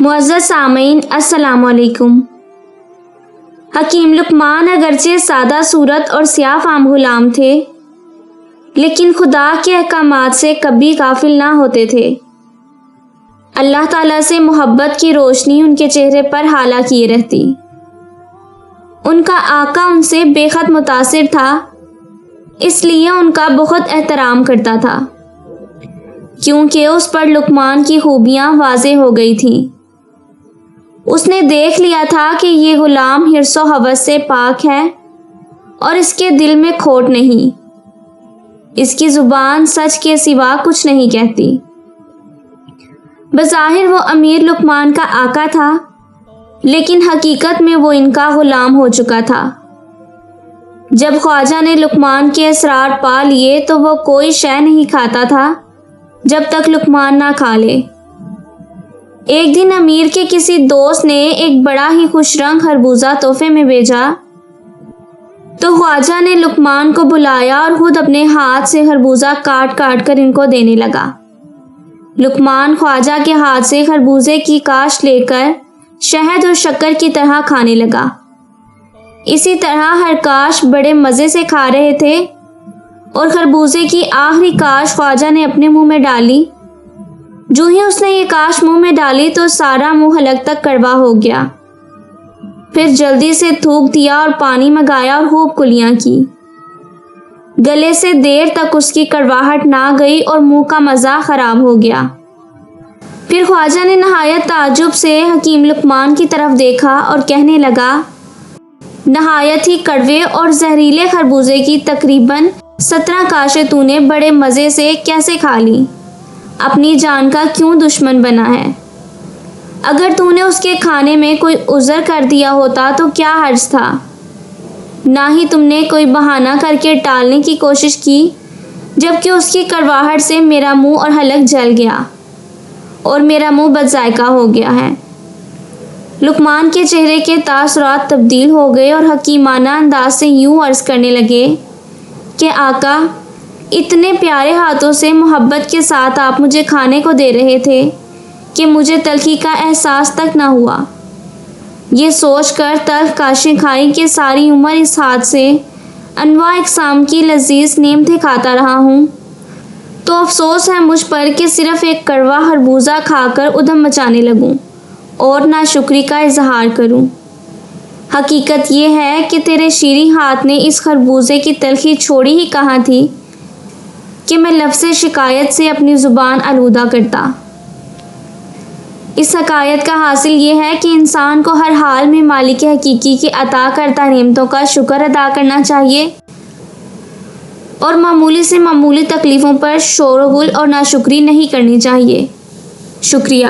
معزز سامعین السلام علیکم۔ حکیم لقمان اگرچہ سادہ صورت اور سیاہ فام غلام تھے، لیکن خدا کے احکامات سے کبھی غافل نہ ہوتے تھے۔ اللہ تعالیٰ سے محبت کی روشنی ان کے چہرے پر حالا کیے رہتی۔ ان کا آقا ان سے بے حد متاثر تھا، اس لیے ان کا بہت احترام کرتا تھا، کیونکہ اس پر لقمان کی خوبیاں واضح ہو گئی تھیں۔ اس نے دیکھ لیا تھا کہ یہ غلام حرص و ہوس سے پاک ہے اور اس کے دل میں کھوٹ نہیں، اس کی زبان سچ کے سوا کچھ نہیں کہتی۔ بظاہر وہ امیر لقمان کا آقا تھا، لیکن حقیقت میں وہ ان کا غلام ہو چکا تھا۔ جب خواجہ نے لقمان کے اسرار پا لیے تو وہ کوئی شے نہیں کھاتا تھا جب تک لقمان نہ کھا لے۔ ایک دن امیر کے کسی دوست نے ایک بڑا ہی خوش رنگ خربوزہ تحفے میں بھیجا تو خواجہ نے لقمان کو بلایا اور خود اپنے ہاتھ سے خربوزہ کاٹ کاٹ کر ان کو دینے لگا۔ لقمان خواجہ کے ہاتھ سے خربوزے کی کاش لے کر شہد اور شکر کی طرح کھانے لگا۔ اسی طرح ہر کاش بڑے مزے سے کھا رہے تھے اور خربوزے کی آخری کاش خواجہ نے اپنے منہ میں ڈالی۔ جو ہی اس نے یہ کاش منہ میں ڈالی تو سارا منہ حلق تک کڑوا ہو گیا۔ پھر جلدی سے تھوک دیا اور پانی منگایا اور خوب کلیاں کی۔ گلے سے دیر تک اس کی کڑواہٹ نہ گئی اور منہ کا مزہ خراب ہو گیا۔ پھر خواجہ نے نہایت تعجب سے حکیم لقمان کی طرف دیکھا اور کہنے لگا، نہایت ہی کڑوے اور زہریلے خربوزے کی تقریباً 17 کاشیں تو نے بڑے مزے سے کیسے کھا لی؟ اپنی جان کا کیوں دشمن بنا ہے؟ اگر تو نے اس کے کھانے میں کوئی عذر کر دیا ہوتا تو کیا حرج تھا؟ نہ ہی تم نے کوئی بہانہ کر کے ٹالنے کی کوشش کی، جبکہ اس کی کڑواہٹ سے میرا منہ اور حلق جل گیا اور میرا منہ بد ذائقہ ہو گیا ہے۔ لقمان کے چہرے کے تاثرات تبدیل ہو گئے اور حکیمانہ انداز سے یوں عرض کرنے لگے کہ آقا، اتنے پیارے ہاتھوں سے محبت کے ساتھ آپ مجھے کھانے کو دے رہے تھے کہ مجھے تلخی کا احساس تک نہ ہوا۔ یہ سوچ کر تلخ کاشیں کھائیں کہ ساری عمر اس ہاتھ سے انواع اقسام کی لذیذ نعمتیں کھاتا رہا ہوں، تو افسوس ہے مجھ پر کہ صرف ایک کڑوا خربوزہ کھا کر ادھم مچانے لگوں اور ناشکری کا اظہار کروں۔ حقیقت یہ ہے کہ تیرے شیریں ہاتھ نے اس خربوزے کی تلخی چھوڑی ہی کہاں تھی کہ میں لفظ شکایت سے اپنی زبان آلودہ کرتا۔ اس حکایت کا حاصل یہ ہے کہ انسان کو ہر حال میں مالک حقیقی کی عطا کردہ نعمتوں کا شکر ادا کرنا چاہیے اور معمولی سے معمولی تکلیفوں پر شور و غل اور ناشکری نہیں کرنی چاہیے۔ شکریہ۔